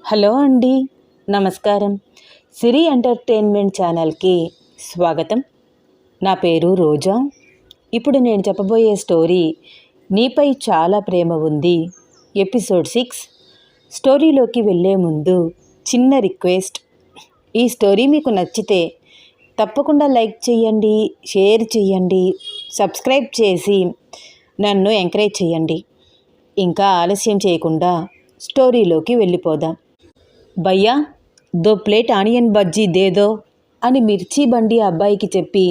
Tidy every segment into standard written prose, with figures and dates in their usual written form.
Hello అండి, నమస్కారం. సిరి entertainment ఛానల్కి స్వాగతం. నా పేరు రోజా. ఇప్పుడు నేను చెప్పబోయే స్టోరీ నీపై చాలా ప్రేమ ఉంది, ఎపిసోడ్ 6. స్టోరీలోకి వెళ్ళే ముందు చిన్న రిక్వెస్ట్. ఈ స్టోరీ మీకు నచ్చితే తప్పకుండా లైక్ చేయండి, షేర్ చేయండి, సబ్స్క్రైబ్ చేసి నన్ను ఎంకరేజ్ చేయండి. ఇంకా ఆలస్యం చేయకుండా స్టోరీలోకి వెళ్ళిపోదాం. భయ్యా, 2 ప్లేట్ ఆనియన్ బజ్జీ దేదో అని మిర్చి బండి అబ్బాయికి చెప్పి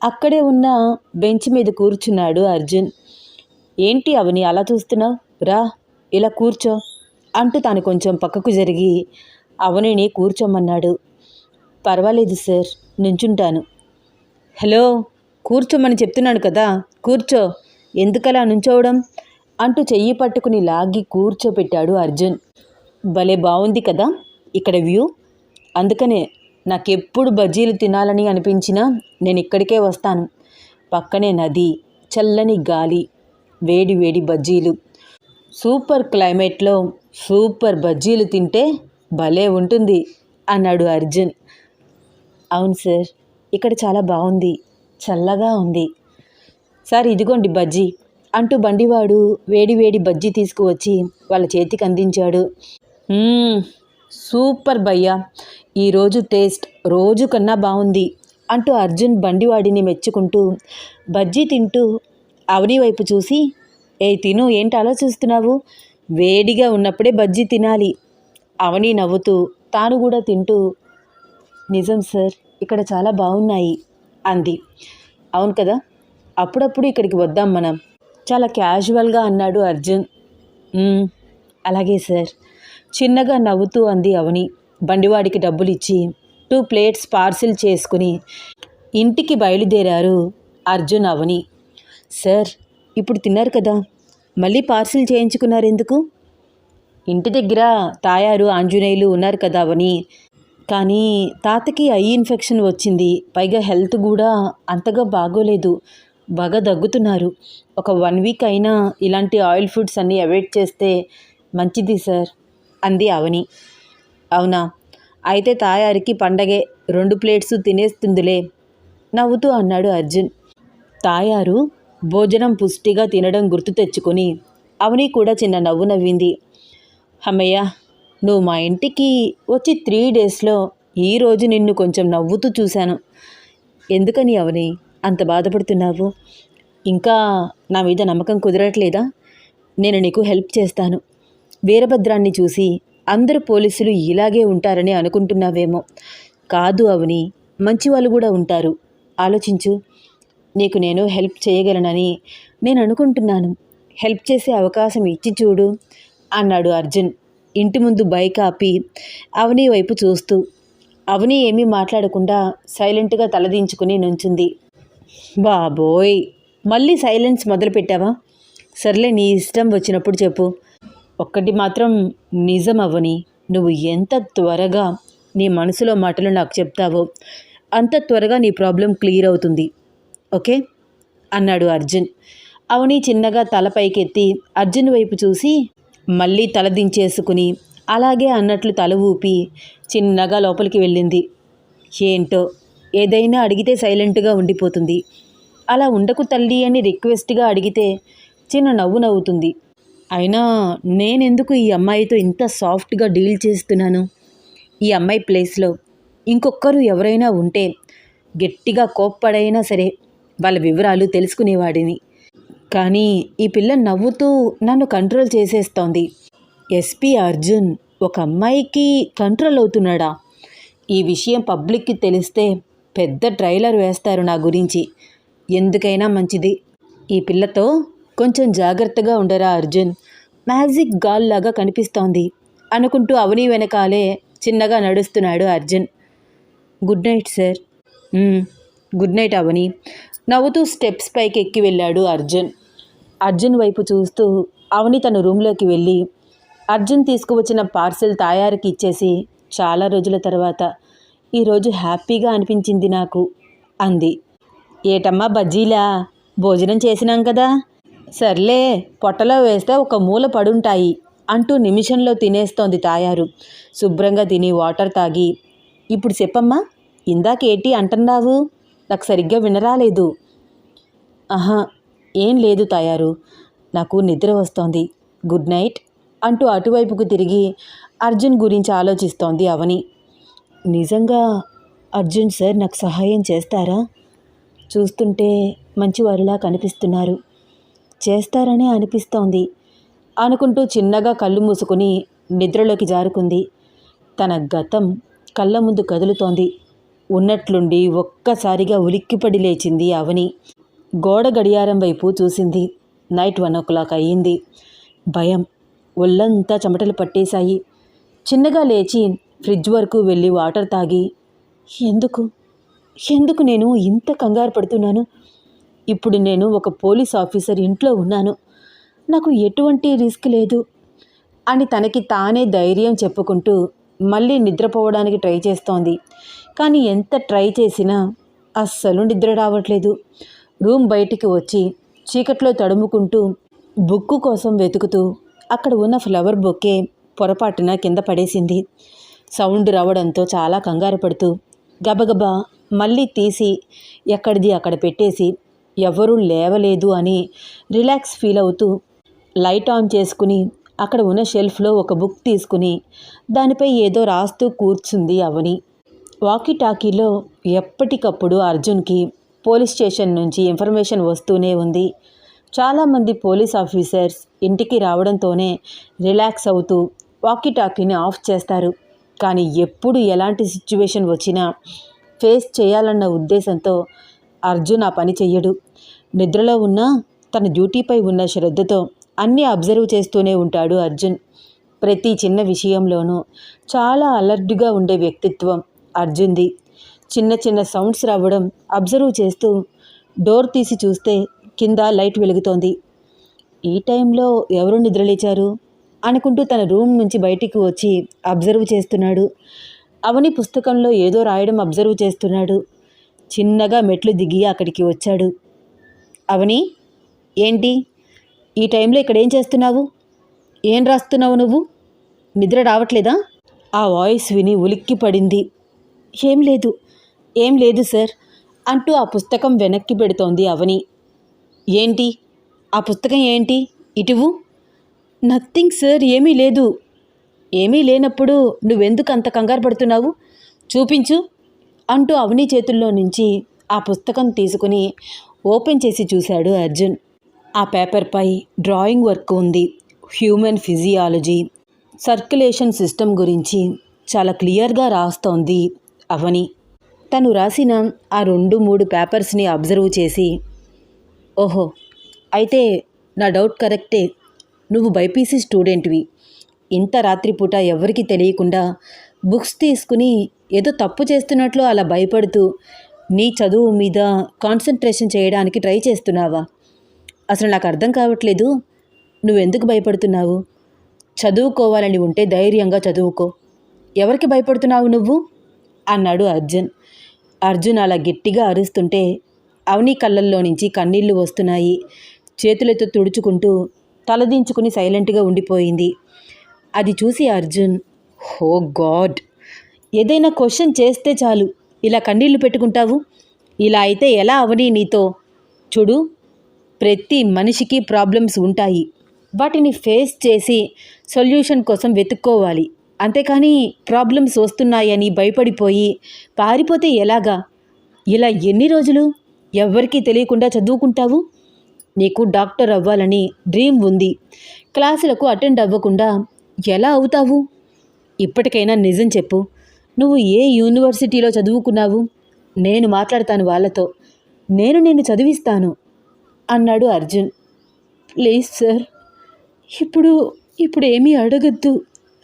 అక్కడే ఉన్న బెంచ్ మీద కూర్చున్నాడు అర్జున్. ఏంటి అవని అలా చూస్తున్నావు? రా, ఇలా కూర్చో అంటూ తాను కొంచెం పక్కకు జరిగి అవనిని కూర్చోమన్నాడు. పర్వాలేదు సార్, నుంచుంటాను. హలో, కూర్చోమని చెప్తున్నాను కదా, కూర్చో, ఎందుకలా నుంచోవడం అంటూ చెయ్యి పట్టుకుని లాగి కూర్చోపెట్టాడు అర్జున్. భలే బాగుంది కదా ఇక్కడ వ్యూ, అందుకనే నాకెప్పుడు బజ్జీలు తినాలని అనిపించినా నేను ఇక్కడికే వస్తాను. పక్కనే నది, చల్లని గాలి, వేడి వేడి బజ్జీలు, సూపర్ క్లైమేట్లో సూపర్ బజ్జీలు తింటే భలే ఉంటుంది అన్నాడు అర్జున్. అవును సార్, ఇక్కడ చాలా బాగుంది, చల్లగా ఉంది. సార్ ఇదిగోండి బజ్జీ అంటూ బండివాడు వేడి వేడి బజ్జీ తీసుకువచ్చి వాళ్ళ చేతికి అందించాడు. సూపర్ భయ్యా, ఈరోజు టేస్ట్ రోజు కన్నా బాగుంది అంటూ అర్జున్ బండివాడిని మెచ్చుకుంటూ బజ్జీ తింటూ అవని వైపు చూసి, తిను, ఏంటి ఆలోచిస్తున్నావు? వేడిగా ఉన్నప్పుడే బజ్జీ తినాలి. అవని నవ్వుతూ తాను కూడా తింటూ, నిజం సార్, ఇక్కడ చాలా బాగున్నాయి అంది. అవును కదా, అప్పుడప్పుడు ఇక్కడికి వద్దాం మనం, చాలా క్యాజువల్గా అన్నాడు అర్జున్. అలాగే సార్, చిన్నగా నవ్వుతూ అంది అవని. బండివాడికి డబ్బులు ఇచ్చి 2 ప్లేట్స్ పార్సిల్ చేసుకుని ఇంటికి బయలుదేరారు అర్జున్, అవని. సార్, ఇప్పుడు తిన్నారు కదా, మళ్ళీ పార్సిల్ చేయించుకున్నారు ఎందుకు? ఇంటి దగ్గర తాయారు ఆంజనేయులు ఉన్నారు కదా అవని, కానీ తాతకి ఐ ఇన్ఫెక్షన్ వచ్చింది, పైగా హెల్త్ కూడా అంతగా బాగోలేదు, బాగా దగ్గుతున్నారు. ఒక 1 వీక్ అయినా ఇలాంటి ఆయిల్ ఫుడ్స్ అన్నీ అవాయిడ్ చేస్తే మంచిది సార్ అంది అవని. అవునా, అయితే తాయారికి పండగే, 2 ప్లేట్స్ తినేస్తుందిలే నవ్వుతూ అన్నాడు అర్జున్. తాయారు భోజనం పుష్టిగా తినడం గుర్తు తెచ్చుకొని అవని కూడా చిన్న నవ్వు నవ్వింది. అమ్మయ్య, నువ్వు మా ఇంటికి వచ్చి 3 డేస్లో ఈరోజు నిన్ను కొంచెం నవ్వుతూ చూశాను. ఎందుకని అవని అంత బాధపడుతున్నావు? ఇంకా నా మీద నమ్మకం కుదరట్లేదా? నేను నీకు హెల్ప్ చేస్తాను. వీరభద్రాన్ని చూసి అందరు పోలీసులు ఇలాగే ఉంటారని అనుకుంటున్నావేమో. కాదు అవని, మంచి వాళ్ళు కూడా ఉంటారు. ఆలోచించు. నీకు నేను హెల్ప్ చేయగలనని నేను అనుకుంటున్నాను. హెల్ప్ చేసే అవకాశం ఇచ్చి చూడు అన్నాడు అర్జున్ ఇంటి ముందు బైక్ ఆపి అవని వైపు చూస్తూ. అవని ఏమీ మాట్లాడకుండా సైలెంట్గా తలదించుకుని నుంచుంది. బాబోయ్, మళ్ళీ సైలెన్స్ మొదలుపెట్టావా? సర్లే, నీ ఇష్టం వచ్చినప్పుడు చెప్పు. ఒక్కటి మాత్రం నిజం అవని, నువ్వు ఎంత త్వరగా నీ మనసులో మాటలు నాకు చెప్తావో అంత త్వరగా నీ ప్రాబ్లం క్లియర్ అవుతుంది, ఓకే అన్నాడు అర్జున్. అవని చిన్నగా తల పైకెత్తి అర్జున్ వైపు చూసి మళ్ళీ తల దించేసుకుని అలాగే అన్నట్లు తల ఊపి చిన్నగా లోపలికి వెళ్ళింది. ఏంటో, ఏదైనా అడిగితే సైలెంట్గా ఉండిపోతుంది. అలా ఉండకు తల్లి అని రిక్వెస్ట్గా అడిగితే చిన్న నవ్వు నవ్వుతుంది. అయినా నేనెందుకు ఈ అమ్మాయితో ఇంత సాఫ్ట్గా డీల్ చేస్తున్నాను? ఈ అమ్మాయి ప్లేస్లో ఇంకొకరు ఎవరైనా ఉంటే గట్టిగా కోప్పడైనా సరే వాళ్ళ వివరాలు తెలుసుకునేవాడిని. కానీ ఈ పిల్ల నవ్వుతూ నన్ను కంట్రోల్ చేసేస్తోంది. ఎస్పీ అర్జున్ ఒక అమ్మాయికి కంట్రోల్ అవుతున్నాడా? ఈ విషయం పబ్లిక్కి తెలిస్తే పెద్ద ట్రైలర్ వేస్తారు నా గురించి. ఎందుకైనా మంచిది, ఈ పిల్లతో కొంచెం జాగ్రత్తగా ఉండరా అర్జున్, మ్యాజిక్ గాల్ లాగా కనిపిస్తోంది అనుకుంటూ అవని వెనకాలే చిన్నగా నడుస్తున్నాడు Arjun. Good night sir. Good night Avani నవ్వుతూ స్టెప్స్ పైకి ఎక్కి వెళ్ళాడు అర్జున్. అర్జున్ వైపు చూస్తూ అవని తన రూమ్లోకి వెళ్ళి అర్జున్ తీసుకువచ్చిన పార్సిల్ తాయారికి ఇచ్చేసి, చాలా రోజుల తర్వాత ఈరోజు హ్యాపీగా అనిపించింది నాకు అంది. ఏటమ్మా బజ్జీలా? భోజనం చేసినాం కదా, సర్లే పొట్టలో వేస్తే ఒక మూల పడుంటాయి అంటూ నిమిషంలో తినేస్తోంది తాయారు. శుభ్రంగా తిని వాటర్ తాగి, ఇప్పుడు చెప్పమ్మా, ఇందాకేటి అంటున్నావు? నాకు సరిగ్గా వినరాలేదు. ఆహా, ఏం లేదు తాయారు, నాకు నిద్ర వస్తోంది, గుడ్ నైట్ అంటూ అటువైపుకు తిరిగి అర్జున్ గురించి ఆలోచిస్తోంది అవని. నిజంగా అర్జున్ సార్ నాకు సహాయం చేస్తారా? చూస్తుంటే మంచివారిలా కనిపిస్తున్నారు, చేస్తారనే అనిపిస్తోంది అనుకుంటూ చిన్నగా కళ్ళు మూసుకుని నిద్రలోకి జారుకుంది. తన గతం కళ్ళ ముందు కదులుతోంది. ఉన్నట్లుండి ఒక్కసారిగా ఉలిక్కిపడి లేచింది అవని. గోడ గడియారం వైపు చూసింది. నైట్ 1 అయ్యింది. భయం, ఒళ్ళంతా చెమటలు పట్టేశాయి. చిన్నగా లేచి ఫ్రిడ్జ్ వరకు వెళ్ళి వాటర్ తాగి, ఎందుకు ఎందుకు నేను ఇంత కంగారు పడుతున్నాను? ఇప్పుడు నేను ఒక పోలీస్ ఆఫీసర్ ఇంట్లో ఉన్నాను, నాకు ఎటువంటి రిస్క్ లేదు అని తనకి తానే ధైర్యం చెప్పుకుంటూ మళ్ళీ నిద్రపోవడానికి ట్రై చేస్తోంది. కానీ ఎంత ట్రై చేసినా అస్సలు నిద్ర రావట్లేదు. రూమ్ బయటికి వచ్చి చీకట్లో తడుముకుంటూ బుక్కు కోసం వెతుకుతూ అక్కడ ఉన్న ఫ్లవర్ బొకే పొరపాటున కింద పడేసింది. సౌండ్ రావడంతో చాలా కంగారు పడుతూ గబగబా మళ్ళీ తీసి ఎక్కడిది అక్కడ పెట్టేసి ఎవరూ లేవలేదు అని రిలాక్స్ ఫీల్ అవుతూ లైట్ ఆన్ చేసుకుని అక్కడ ఉన్న షెల్ఫ్లో ఒక బుక్ తీసుకుని దానిపై ఏదో రాస్తూ కూర్చుంది అవని. వాకీ టాకీలో ఎప్పటికప్పుడు అర్జున్కి పోలీస్ స్టేషన్ నుంచి ఇన్ఫర్మేషన్ వస్తూనే ఉంది. చాలామంది పోలీస్ ఆఫీసర్స్ ఇంటికి రావడంతోనే రిలాక్స్ అవుతూ వాకీ టాకీని ఆఫ్ చేస్తారు. కానీ ఎప్పుడు ఎలాంటి సిచ్యువేషన్ వచ్చినా ఫేస్ చేయాలన్న ఉద్దేశంతో అర్జున్ ఆ పని చెయ్యడు. నిద్రలో ఉన్న తన డ్యూటీపై ఉన్న శ్రద్ధతో అన్నీ అబ్జర్వ్ చేస్తూనే ఉంటాడు అర్జున్. ప్రతి చిన్న విషయంలోనూ చాలా అలర్ట్గా ఉండే వ్యక్తిత్వం అర్జున్ది. చిన్న చిన్న సౌండ్స్ రావడం అబ్జర్వ్ చేస్తూ డోర్ తీసి చూస్తే కింద లైట్ వెలుగుతోంది. ఈ టైంలో ఎవరు నిద్రలేచారు అనుకుంటూ తన రూమ్ నుంచి బయటికి వచ్చి అబ్జర్వ్ చేస్తున్నాడు. అవని పుస్తకంలో ఏదో రాయడం అబ్జర్వ్ చేస్తున్నాడు. చిన్నగా మెట్లు దిగి అక్కడికి వచ్చాడు. అవని, ఏంటి ఈ టైంలో ఇక్కడేం చేస్తున్నావు? ఏం రాస్తున్నావు నువ్వు? నిద్ర రావట్లేదా? ఆ వాయిస్ విని ఉలిక్కి పడింది. ఏం లేదు సార్ అంటూ ఆ పుస్తకం వెనక్కి పెడుతోంది అవని. ఏంటి ఆ పుస్తకం ఏంటి? ఇటువు. నథింగ్ సార్, ఏమీ లేదు. ఏమీ లేనప్పుడు నువ్వెందుకు అంత కంగారు పడుతున్నావు? చూపించు అంటూ అవని చేతుల్లో నుంచి ఆ పుస్తకం తీసుకుని ఓపెన్ చేసి చూశాడు అర్జున్. ఆ పేపర్పై డ్రాయింగ్ వర్క్ ఉంది. హ్యూమన్ ఫిజియాలజీ, సర్క్యులేషన్ సిస్టమ్ గురించి చాలా క్లియర్గా రాస్తోంది అవని. తను రాసిన ఆ 2-3 పేపర్స్ని అబ్జర్వ్ చేసి, ఓహో, అయితే నా డౌట్ కరెక్టే, నువ్వు బైపీసీ స్టూడెంట్వి. ఇంత రాత్రిపూట ఎవరికి తెలియకుండా బుక్స్ తీసుకుని ఏదో తప్పు చేస్తున్నట్లు అలా భయపడుతూ నీ చదువు మీద కాన్సన్ట్రేషన్ చేయడానికి ట్రై చేస్తున్నావా? అసలు నాకు అర్థం కావట్లేదు, నువ్వెందుకు భయపడుతున్నావు? చదువుకోవాలని ఉంటే ధైర్యంగా చదువుకో. ఎవరికి భయపడుతున్నావు నువ్వు అన్నాడు అర్జున్. అర్జున్ అలా గట్టిగా అరుస్తుంటే అవని కళ్ళల్లో నుంచి కన్నీళ్లు వస్తున్నాయి. చేతులతో తుడుచుకుంటూ తలదించుకుని సైలెంట్గా ఉండిపోయింది. అది చూసి అర్జున్, ఓ గాడ్, ఏదైనా క్వశ్చన్ చేస్తే చాలు ఇలా కన్నీళ్లు పెట్టుకుంటావు? ఇలా అయితే ఎలా అవని నీతో? చూడు, ప్రతి మనిషికి ప్రాబ్లమ్స్ ఉంటాయి, వాటిని ఫేస్ చేసి సొల్యూషన్ కోసం వెతుక్కోవాలి. అంతేకాని ప్రాబ్లమ్స్ వస్తున్నాయని భయపడిపోయి పారిపోతే ఎలాగా? ఇలా ఎన్ని రోజులు ఎవ్వరికీ తెలియకుండా చదువుకుంటావు? నీకు డాక్టర్ అవ్వాలని డ్రీమ్ ఉంది, క్లాసులకు అటెండ్ అవ్వకుండా ఎలా అవుతావు? ఇప్పటికైనా నిజం చెప్పు, నువ్వు ఏ యూనివర్సిటీలో చదువుకున్నావు? నేను మాట్లాడతాను వాళ్ళతో, నేను చదివిస్తాను అన్నాడు అర్జున్. ప్లీజ్ సార్, ఇప్పుడు ఏమీ అడగద్దు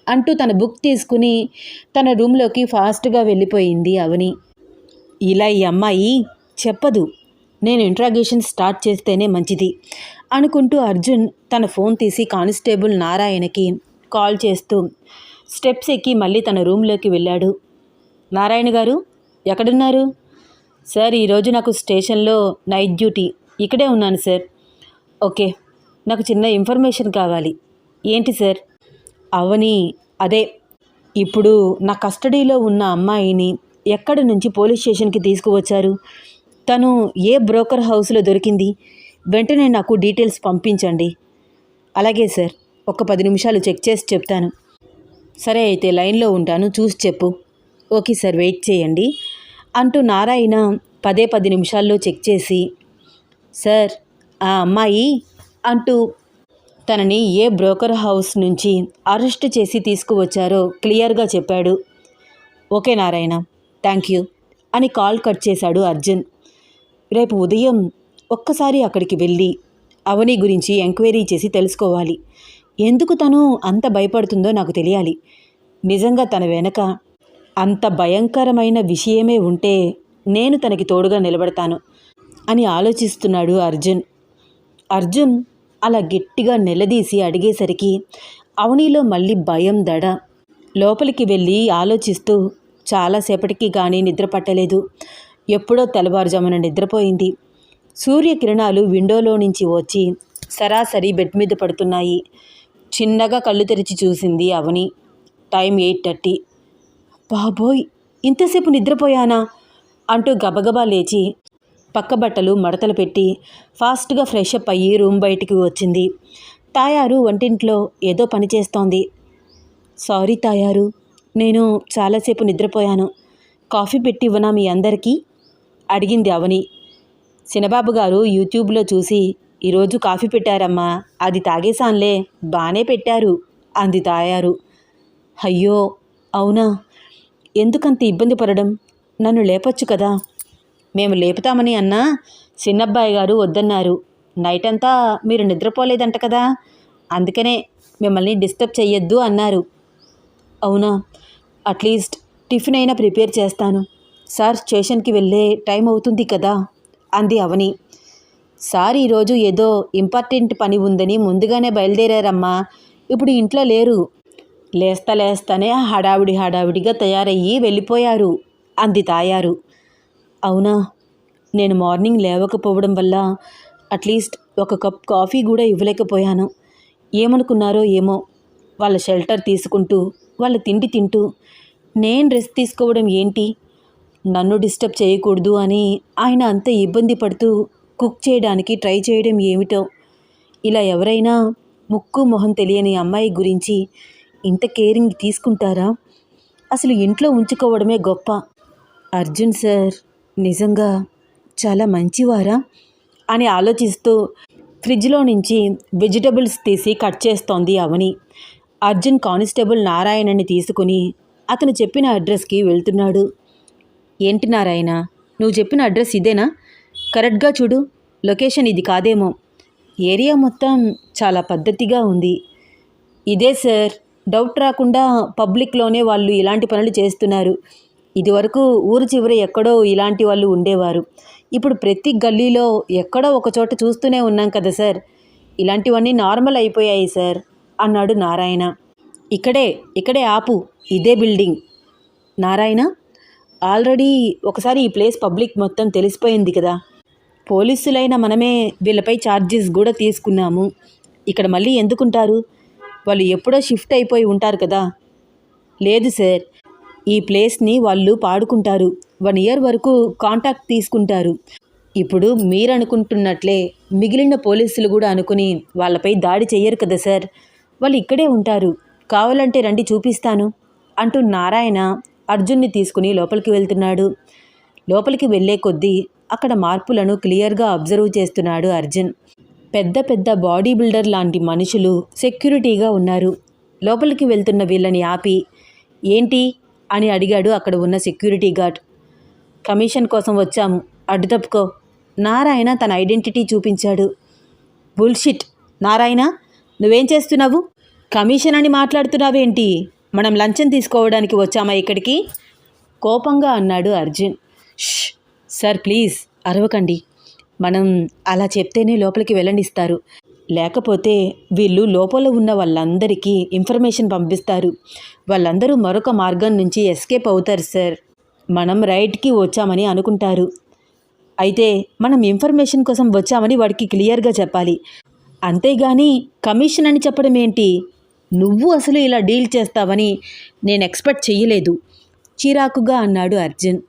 అంటూ తన బుక్ తీసుకుని తన రూమ్లోకి ఫాస్ట్గా వెళ్ళిపోయింది అవని. ఇలా ఈ అమ్మాయి చెప్పదు, నేను ఇంట్రాగేషన్ స్టార్ట్ చేస్తేనే మంచిది అనుకుంటూ అర్జున్ తన ఫోన్ తీసి కానిస్టేబుల్ నారాయణకి కాల్ చేస్తూ స్టెప్స్ ఎక్కి మళ్ళీ తన రూమ్లోకి వెళ్ళాడు. నారాయణ గారు, ఎక్కడున్నారు? సార్, ఈరోజు నాకు స్టేషన్లో నైట్ డ్యూటీ, ఇక్కడే ఉన్నాను సార్. ఓకే, నాకు చిన్న ఇన్ఫర్మేషన్ కావాలి. ఏంటి సార్? అవని అదే ఇప్పుడు నా కస్టడీలో ఉన్న అమ్మాయిని ఎక్కడి నుంచి పోలీస్ స్టేషన్కి తీసుకువచ్చారు? తను ఏ బ్రోకర్ హౌస్లో దొరికింది? వెంటనే నాకు డీటెయిల్స్ పంపించండి. అలాగే సార్, ఒక 10 నిమిషాలు చెక్ చేసి చెప్తాను. సరే అయితే లైన్లో ఉంటాను, చూసి చెప్పు. ఓకే సార్, వెయిట్ చేయండి అంటూ నారాయణ 10 నిమిషాల్లో చెక్ చేసి, సార్ ఆ అమ్మాయి అంటూ తనని ఏ బ్రోకర్ హౌస్ నుంచి అరెస్ట్ చేసి తీసుకువచ్చారో క్లియర్గా చెప్పాడు. ఓకే నారాయణ, థ్యాంక్ యూ అని కాల్ కట్ చేశాడు అర్జున్. రేపు ఉదయం ఒక్కసారి అక్కడికి వెళ్ళి అవని గురించి ఎంక్వైరీ చేసి తెలుసుకోవాలి. ఎందుకు తను అంత భయపడుతుందో నాకు తెలియాలి. నిజంగా తన వెనక అంత భయంకరమైన విషయమే ఉంటే నేను తనకి తోడుగా నిలబడతాను అని ఆలోచిస్తున్నాడు అర్జున్. అర్జున్ అలా గట్టిగా నిలదీసి అడిగేసరికి అవనిలో మళ్ళీ భయం దడ. లోపలికి వెళ్ళి ఆలోచిస్తూ చాలాసేపటికి కానీ నిద్ర పట్టలేదు. ఎప్పుడో తెల్లవారుజామున నిద్రపోయింది. సూర్యకిరణాలు విండోలో నుంచి వచ్చి సరాసరి బెడ్ మీద పడుతున్నాయి. చిన్నగా కళ్ళు తెరిచి చూసింది అవని. టైం 8:30. బాబోయ్, ఇంతసేపు నిద్రపోయానా అంటూ గబగబా లేచి పక్క బట్టలు మడతలు పెట్టి ఫాస్ట్గా ఫ్రెష్ అప్ అయ్యి రూమ్ బయటికి వచ్చింది. తాయారు వంటింట్లో ఏదో పని చేస్తోంది. సారీ తాయారు, నేను చాలాసేపు నిద్రపోయాను. కాఫీ పెట్టి ఇవ్వనా మీ అందరికీ అడిగింది అవని. చిన్నబాబు గారు యూట్యూబ్లో చూసి ఈరోజు కాఫీ పెట్టారమ్మా, అది తాగేశాన్లే, బానే పెట్టారు అంది తాయారు. అయ్యో అవునా, ఎందుకంత ఇబ్బంది పడడం? నన్ను లేపొచ్చు కదా. మేము లేపుతామని అన్నా చిన్నబ్బాయి గారు వద్దన్నారు. నైట్ అంతా మీరు నిద్రపోలేదంట కదా, అందుకనే మిమ్మల్ని డిస్టర్బ్ చెయ్యొద్దు అన్నారు. అవునా, అట్లీస్ట్ టిఫిన్ అయినా ప్రిపేర్ చేస్తాను. సార్ స్టేషన్కి వెళ్ళే టైం అవుతుంది కదా అంది అవని. సార్ ఈరోజు ఏదో ఇంపార్టెంట్ పని ఉందని ముందుగానే బయలుదేరారమ్మా, ఇప్పుడు ఇంట్లో లేరు. లేస్తానే హడావిడిగా తయారయ్యి వెళ్ళిపోయారు అంది తాయారు. అవునా, నేను మార్నింగ్ లేవకపోవడం వల్ల అట్లీస్ట్ ఒక కప్ కాఫీ కూడా ఇవ్వలేకపోయాను. ఏమనుకున్నారో ఏమో, వాళ్ళ షెల్టర్ తీసుకుంటూ వాళ్ళ తిండి తింటూ నేను రెస్ట్ తీసుకోవడం ఏంటి, నన్ను డిస్టర్బ్ చేయకూడదు అని ఆయన అంత ఇబ్బంది పడుతూ కుక్ చేయడానికి ట్రై చేయడం ఏమిటో. ఇలా ఎవరైనా ముక్కు మొహం తెలియని అమ్మాయి గురించి ఇంత కేరింగ్ తీసుకుంటారా? అసలు ఇంట్లో ఉంచుకోవడమే గొప్ప. అర్జున్ సార్ నిజంగా చాలా మంచివారా అని ఆలోచిస్తూ ఫ్రిడ్జ్లో నుంచి వెజిటబుల్స్ తీసి కట్ చేస్తోంది అవని. అర్జున్ కానిస్టేబుల్ నారాయణని తీసుకుని అతను చెప్పిన అడ్రస్కి వెళ్తున్నాడు. ఏంటి నారాయణ, నువ్వు చెప్పిన అడ్రస్ ఇదేనా? కరెక్ట్గా చూడు, లొకేషన్ ఇది కాదేమో. ఏరియా మొత్తం చాలా పద్ధతిగా ఉంది. ఇదే సార్, డౌట్ రాకుండా పబ్లిక్లోనే వాళ్ళు ఇలాంటి పనులు చేస్తున్నారు. ఇదివరకు ఊరు చివర ఎక్కడో ఇలాంటి వాళ్ళు ఉండేవారు. ఇప్పుడు ప్రతి గల్లీలో ఎక్కడో ఒక చోట చూస్తూనే ఉన్నాం కదా సార్. ఇలాంటివన్నీ నార్మల్ అయిపోయాయి సార్ అన్నాడు నారాయణ. ఇక్కడే ఆపు, ఇదే బిల్డింగ్. నారాయణ, ఆల్రెడీ ఒకసారి ఈ ప్లేస్ పబ్లిక్ మొత్తం తెలిసిపోయింది కదా. పోలీసులైన మనమే వీళ్ళపై ఛార్జెస్ కూడా తీసుకున్నాము. ఇక్కడ మళ్ళీ ఎందుకుంటారు? వాళ్ళు ఎప్పుడో షిఫ్ట్ అయిపోయి ఉంటారు కదా. లేదు సార్, ఈ ప్లేస్ని వాళ్ళు పాడుకుంటారు. 1 year వరకు కాంటాక్ట్ తీసుకుంటారు. ఇప్పుడు మీరనుకుంటున్నట్లే మిగిలిన పోలీసులు కూడా అనుకుని వాళ్ళపై దాడి చెయ్యరు కదా సార్. వాళ్ళు ఇక్కడే ఉంటారు. కావాలంటే రండి చూపిస్తాను అంటూ నారాయణ అర్జున్ని తీసుకుని లోపలికి వెళ్తున్నాడు. లోపలికి వెళ్ళే కొద్దీ అక్కడ మార్పులను క్లియర్గా అబ్జర్వ్ చేస్తున్నాడు అర్జున్. పెద్ద బాడీ బిల్డర్ లాంటి మనుషులు సెక్యూరిటీగా ఉన్నారు. లోపలికి వెళ్తున్న వీళ్ళని ఆపి ఏంటి అని అడిగాడు అక్కడ ఉన్న సెక్యూరిటీ గార్డ్. కమిషన్ కోసం వచ్చాము, అడ్డు తప్పుకో. నారాయణ తన ఐడెంటిటీ చూపించాడు. బుల్షిట్ నారాయణ, నువ్వేం చేస్తున్నావు? కమిషన్ అని మాట్లాడుతున్నావేంటి? మనం లంచం తీసుకోవడానికి వచ్చామా ఇక్కడికి? కోపంగా అన్నాడు అర్జున్. ష్ సార్ ప్లీజ్ అరవకండి. మనం అలా చెప్తేనే లోపలికి వెళ్ళనిస్తారు. లేకపోతే వీళ్ళు లోపల ఉన్న వాళ్ళందరికీ ఇన్ఫర్మేషన్ పంపిస్తారు. వాళ్ళందరూ మరొక మార్గం నుంచి ఎస్కేప్ అవుతారు సార్. మనం రైడ్కి వచ్చామని అనుకుంటారు. అయితే మనం ఇన్ఫర్మేషన్ కోసం వచ్చామని వాడికి క్లియర్గా చెప్పాలి. అంతేగాని కమిషన్ అని చెప్పడం ఏంటి? నువ్వు అసలు ఇలా డీల్ చేస్తావని నేను ఎక్స్పెక్ట్ చెయ్యలేదు, చిరాకుగా అన్నాడు అర్జున్.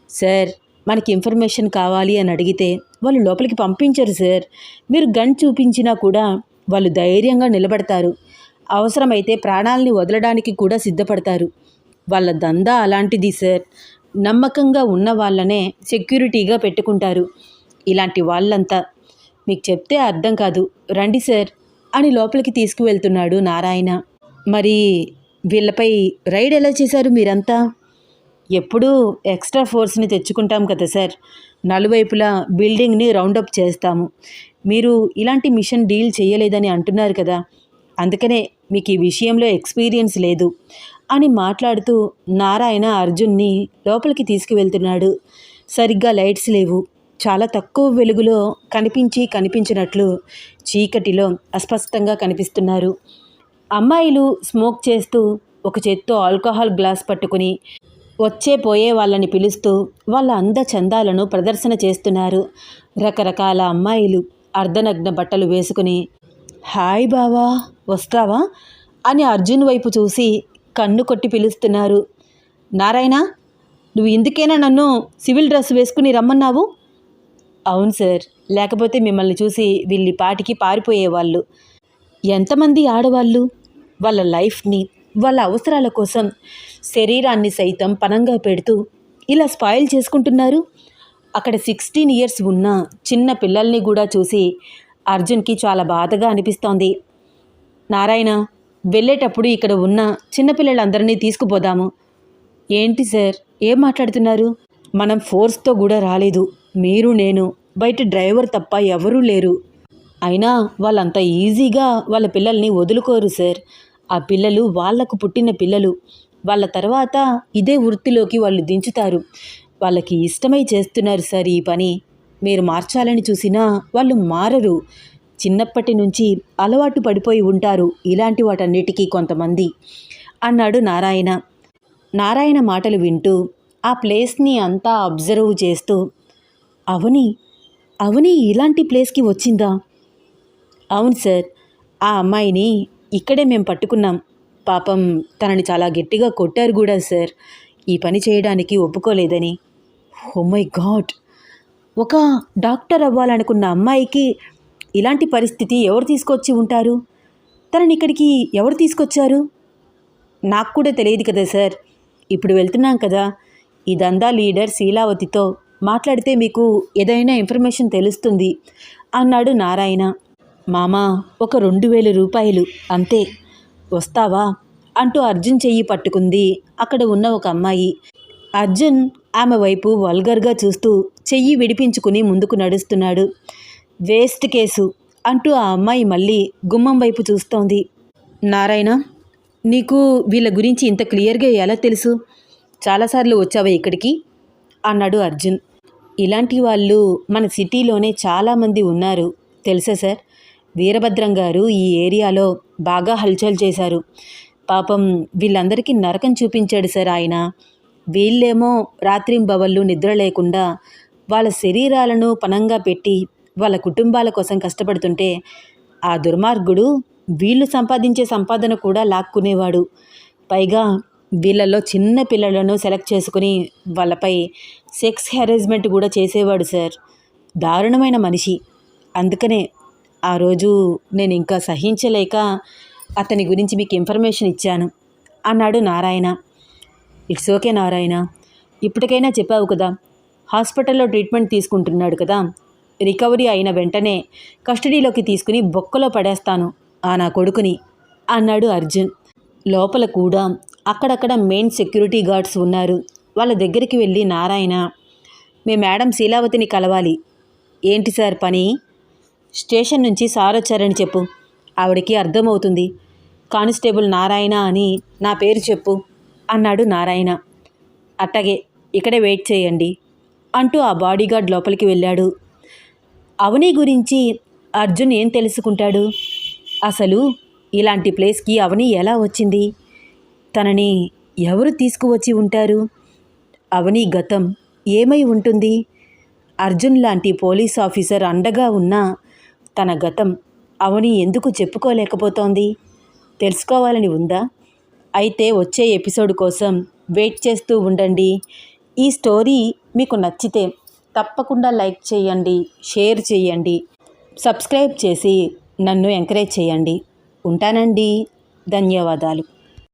సార్, మనకి ఇన్ఫర్మేషన్ కావాలి అని అడిగితే వాళ్ళు లోపలికి పంపించరు సార్. మీరు గన్ చూపించినా కూడా వాళ్ళు ధైర్యంగా నిలబడతారు. అవసరమైతే ప్రాణాలని వదలడానికి కూడా సిద్ధపడతారు. వాళ్ళ దందా అలాంటిది సార్. నమ్మకంగా ఉన్న వాళ్ళనే సెక్యూరిటీగా పెట్టుకుంటారు. ఇలాంటి వాళ్ళంతా మీకు చెప్తే అర్థం కాదు, రండి సార్ అని లోపలికి తీసుకువెళ్తున్నాడు నారాయణ. మరి వీళ్ళపై రైడ్ ఎలా చేశారు మీరంతా? ఎప్పుడూ ఎక్స్ట్రా ఫోర్స్ని తెచ్చుకుంటాం కదా సార్. నలువైపులా బిల్డింగ్ని రౌండప్ చేస్తాము. మీరు ఇలాంటి మిషన్ డీల్ చేయలేదని అంటున్నారు కదా, అందుకనే మీకు ఈ విషయంలో ఎక్స్పీరియన్స్ లేదు అని మాట్లాడుతూ నారాయణ అర్జున్ని లోపలికి తీసుకువెళ్తున్నాడు. సరిగ్గా లైట్స్ లేవు. చాలా తక్కువ వెలుగులో కనిపించినట్లు చీకటిలో అస్పష్టంగా కనిపిస్తున్నారు. అమ్మాయిలు స్మోక్ చేస్తూ ఒక చేత్తో ఆల్కహాల్ గ్లాస్ పట్టుకుని వచ్చే పోయే వాళ్ళని పిలుస్తూ వాళ్ళ అందచందాలను ప్రదర్శన చేస్తున్నారు. రకరకాల అమ్మాయిలు అర్ధనగ్న బట్టలు వేసుకుని హాయ్ బావా వస్తావా అని అర్జున్ వైపు చూసి కన్ను కొట్టి పిలుస్తున్నారు. నారాయణ, నువ్వు ఇందుకేనా నన్ను సివిల్ డ్రెస్ వేసుకుని రమ్మన్నావు? అవును సార్, లేకపోతే మిమ్మల్ని చూసి వీళ్ళి పాటికి పారిపోయేవాళ్ళు. ఎంతమంది ఆడవాళ్ళు వాళ్ళ లైఫ్ని, వాళ్ళ అవసరాల కోసం శరీరాన్ని సైతం పణంగా పెడుతూ ఇలా స్పాయిల్ చేసుకుంటున్నారు. అక్కడ 16 ఇయర్స్ ఉన్న చిన్న పిల్లల్ని కూడా చూసి అర్జున్కి చాలా బాధగా అనిపిస్తోంది. నారాయణ, వెళ్ళేటప్పుడు ఇక్కడ ఉన్న చిన్నపిల్లలందరినీ తీసుకుపోదాము. ఏంటి సార్, ఏం మాట్లాడుతున్నారు? మనం ఫోర్స్తో కూడా రాలేదు. మీరు, నేను, బయట డ్రైవర్ తప్ప ఎవరూ లేరు. అయినా వాళ్ళంత ఈజీగా వాళ్ళ పిల్లల్ని వదులుకోరు సార్. ఆ పిల్లలు వాళ్లకు పుట్టిన పిల్లలు. వాళ్ళ తర్వాత ఇదే వృత్తిలోకి వాళ్ళు దించుతారు. వాళ్ళకి ఇష్టమై చేస్తున్నారు సార్ ఈ పని. మీరు మార్చాలని చూసినా వాళ్ళు మారరు. చిన్నప్పటి నుంచి అలవాటు పడిపోయి ఉంటారు ఇలాంటి వాటన్నిటికీ కొంతమంది అన్నాడు నారాయణ. నారాయణ మాటలు వింటూ ఆ ప్లేస్ని అంతా అబ్జర్వ్ చేస్తూ అవని ఇలాంటి ప్లేస్కి వచ్చిందా? అవును సార్, ఆ అమ్మాయిని ఇక్కడే మేము పట్టుకున్నాం. పాపం తనని చాలా గట్టిగా కొట్టారు కూడా సార్, ఈ పని చేయడానికి ఒప్పుకోలేదని. ఓ మై గాడ్, ఒక డాక్టర్ అవ్వాలనుకున్న అమ్మాయికి ఇలాంటి పరిస్థితి ఎవరు తీసుకొచ్చి ఉంటారు? తనని ఇక్కడికి ఎవరు తీసుకొచ్చారు? నాకు కూడా తెలియదు కదా సార్. ఇప్పుడు వెళ్తున్నాం కదా, ఈ దందా లీడర్ శీలావతితో మాట్లాడితే మీకు ఏదైనా ఇన్ఫర్మేషన్ తెలుస్తుంది అన్నాడు నారాయణ. మామా, ఒక 2000 రూపాయలు అంతే, వస్తావా అంటూ అర్జున్ చెయ్యి పట్టుకుంది అక్కడ ఉన్న ఒక అమ్మాయి. అర్జున్ ఆమె వైపు వల్గర్గా చూస్తూ చెయ్యి విడిపించుకుని ముందుకు నడుస్తున్నాడు. వేస్ట్ కేసు అంటూ ఆ అమ్మాయి మళ్ళీ గుమ్మం వైపు చూస్తోంది. నారాయణ, నీకు వీళ్ళ గురించి ఇంత క్లియర్గా ఎలా తెలుసు? చాలాసార్లు వచ్చావా ఇక్కడికి అన్నాడు అర్జున్. ఇలాంటి వాళ్ళు మన సిటీలోనే చాలామంది ఉన్నారు తెలుసా సార్. వీరభద్రం గారు ఈ ఏరియాలో బాగా హల్చల్ చేశారు. పాపం వీళ్ళందరికీ నరకం చూపించాడు సార్ ఆయన. వీళ్ళేమో రాత్రింబవళ్ళు నిద్ర లేకుండా వాళ్ళ శరీరాలను పణంగా పెట్టి వాళ్ళ కుటుంబాల కోసం కష్టపడుతుంటే ఆ దుర్మార్గుడు వీళ్ళు సంపాదించే సంపాదన కూడా లాక్కునేవాడు. పైగా వీళ్ళల్లో చిన్న పిల్లలను సెలెక్ట్ చేసుకుని వాళ్ళపై సెక్స్ హెరాస్మెంట్ కూడా చేసేవాడు సార్. దారుణమైన మనిషి. అందుకనే ఆ రోజు నేను ఇంకా సహించలేక అతని గురించి మీకు ఇన్ఫర్మేషన్ ఇచ్చాను అన్నాడు నారాయణ. ఇట్స్ ఓకే నారాయణ, ఇప్పటికైనా చెప్పావు కదా, హాస్పిటల్లో ట్రీట్మెంట్ తీసుకుంటున్నాడు కదా, రికవరీ అయిన వెంటనే కస్టడీలోకి తీసుకుని బొక్కలో పడేస్తాను ఆ నా కొడుకుని అన్నాడు అర్జున్. లోపల కూడా అక్కడక్కడ మెయిన్ సెక్యూరిటీ గార్డ్స్ ఉన్నారు. వాళ్ళ దగ్గరికి వెళ్ళి నారాయణ, మీ మేడం శీలావతిని కలవాలి. ఏంటి సార్ పని? స్టేషన్ నుంచి సార్ వచ్చారని చెప్పు, ఆవిడికి అర్థమవుతుంది. కానిస్టేబుల్ నారాయణ అని నా పేరు చెప్పు అన్నాడు నారాయణ. అట్టగే, ఇక్కడే వెయిట్ చేయండి అంటూ ఆ బాడీగార్డ్ లోపలికి వెళ్ళాడు. అవని గురించి అర్జున్ ఏం తెలుసుకుంటాడు? అసలు ఇలాంటి ప్లేస్కి అవని ఎలా వచ్చింది? తనని ఎవరు తీసుకువచ్చి ఉంటారు? అవని గతం ఏమై ఉంటుంది? అర్జున్ లాంటి పోలీస్ ఆఫీసర్ అండగా ఉన్న తన గతం అవని ఎందుకు చెప్పుకోలేకపోతోంది? తెలుసుకోవాలని ఉందా? అయితే వచ్చే ఎపిసోడ్ కోసం వెయిట్ చేస్తూ ఉండండి. ఈ స్టోరీ మీకు నచ్చితే తప్పకుండా లైక్ చేయండి, షేర్ చేయండి, సబ్స్క్రైబ్ చేసి నన్ను ఎంకరేజ్ చేయండి. ఉంటానండి. ధన్యవాదాలు.